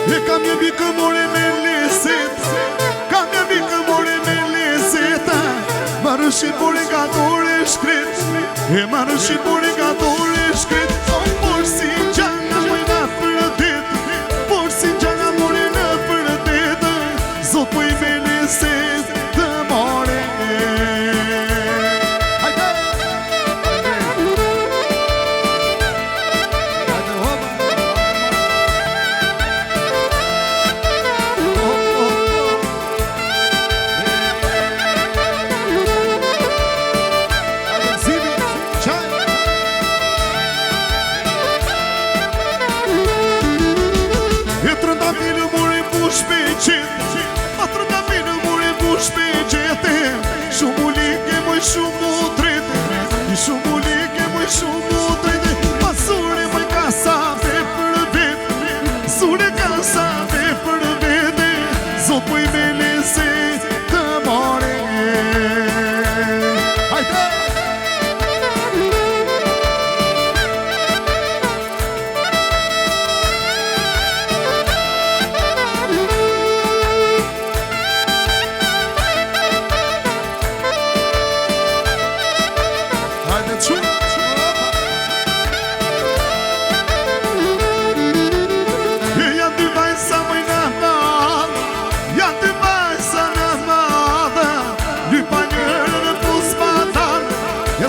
E kam një bikë more me leset, kam një bikë more me leset. Marrë shqipore nga dore shkret, e marrë shqipore nga dore shkret. Por si gjana më në përdet, por si gjana more në përdet. Zot po i me leset të more. Shumë like moj shumë u drejte, shumë like moj shumë u drejte. Pasure moj ka sa dhe për vete, sure ka sa dhe për vete. Zot po i me lese të more. Hajde!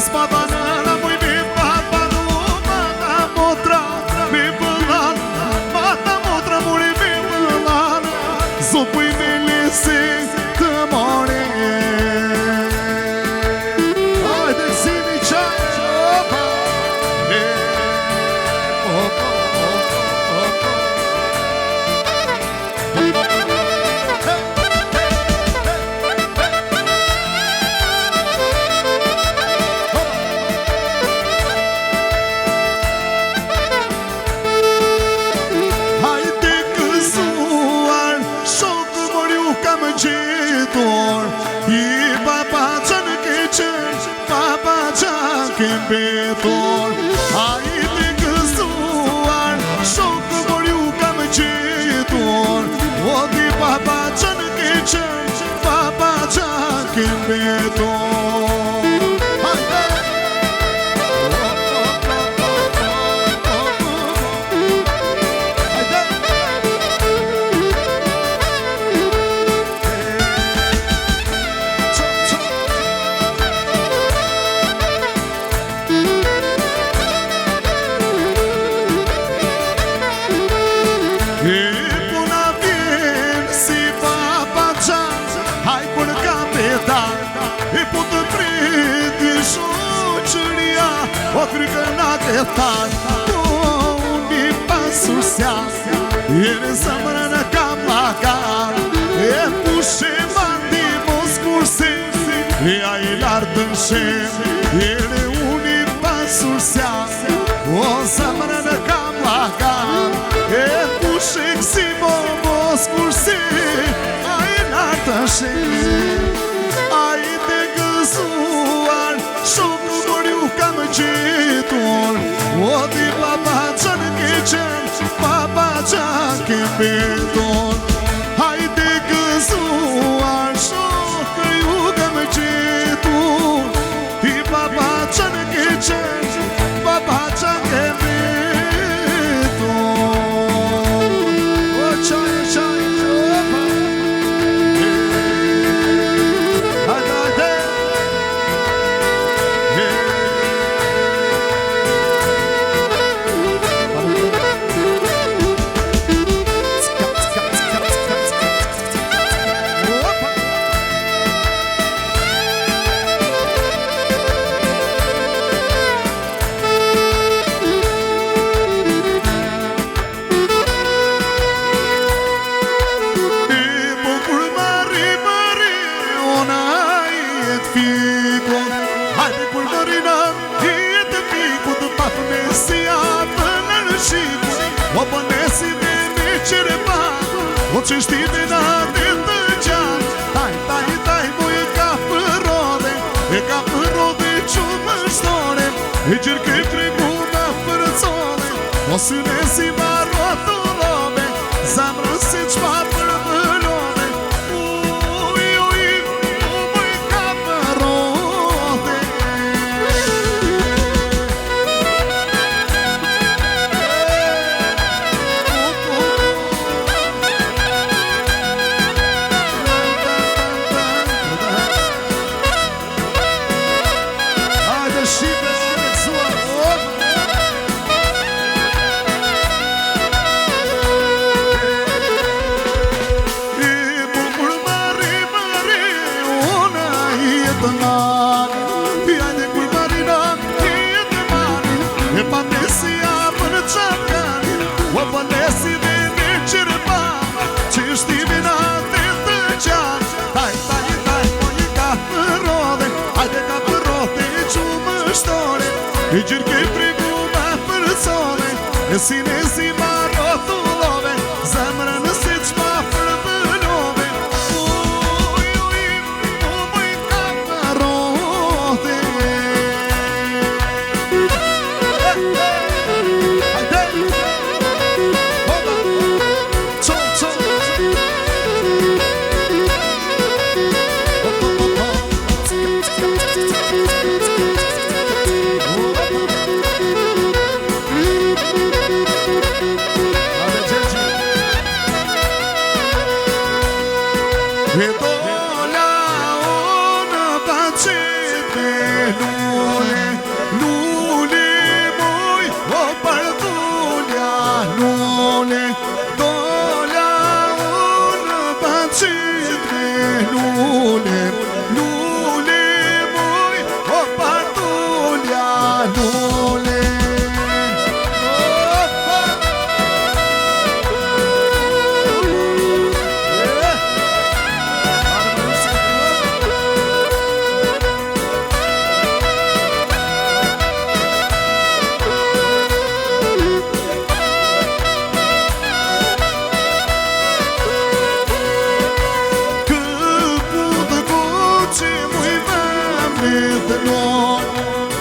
Spadana moj me papanu, mata motra me bëllan, mata motra more me bëllan. Zot po i me lese të more. Hajde zimi qaj, opa. Opa, opa, betor, hajde gëzuar, shokë por ju kam gjetur. O di papa që në ke qenë, papa që ke betor. Hajde! O frikëna të thanë, unë i pasur s'ja, e në zamërë në kamagar, e pushe mandi mos kurse, e a i lartë të nshem, e në unë i pasur s'ja, o zamërë në kamagar, e pushe kësi mos kurse, a i lartë të nshem, a i të gëzuar, shumë por ju kam gjetur. O di papa që në ke qenë, papa që ke beton. Hajde gëzuar, shumë ju kam gjetur. Di papa që në ke qenë, papa që ke beton. O qaj, opa. Hajde. O pënesi dhe një qire pa, o që shtime në të të gjanë. Taj, boj e ka përrode, që më shtore, e gjërë ke tregu në përëcone, o së nësi marro të lobe, zamrë E si ne si ma rotullove, zemrën si qma përbëllove. Uj, muj kam në roti. E dola unë bacete lule, lule muj, o pardulja lule. Dola unë bacete lule, lule muj, o pardulja lule.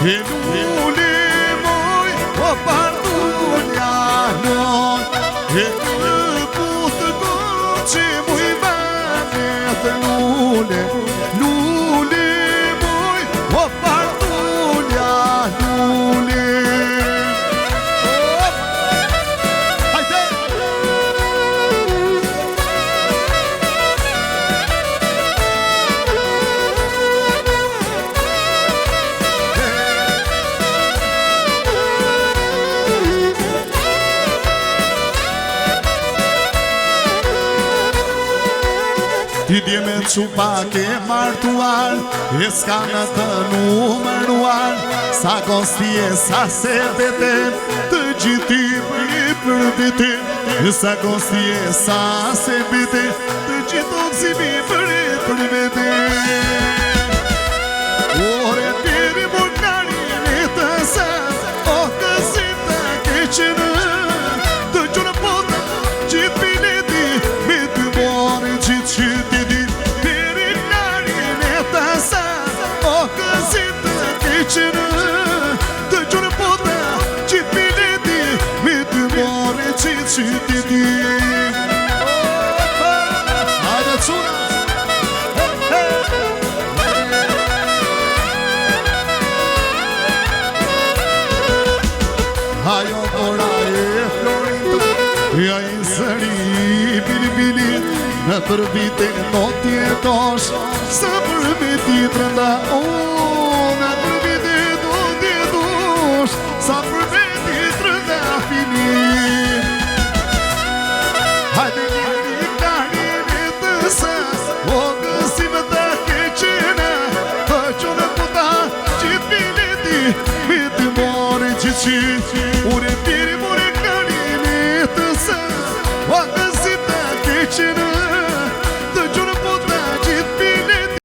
E lule muj, o pardulja non. E këputë goqi muj vamet lule, lule muj, o pardulja lule. Hajde! Ti dje me qupa ke martuar, e s'ka në të numëruar, sa kostje, sa se vete, të gjithi për vete, sa kostje, sa se vete, të gjithon si për vete. Ore piri burkarin e të sa, o kësit të keqenë, të gjurë pota, gjithë bileti, me të more gjithë qytë. Të gjurë pota, qitë bileti, me të more qitë qytiti. Hajde quna! Hajo dora e Florinta, ja i sëri bili, në për vite në tjetosh, së për viti të rënda. Sa për veti të rënda fini. Hajde një karin e të sa, o gësim të keqena, të qonë pota qitë bileti, me të more qitë. Ure piri more karin e të sa, o gësim të keqena.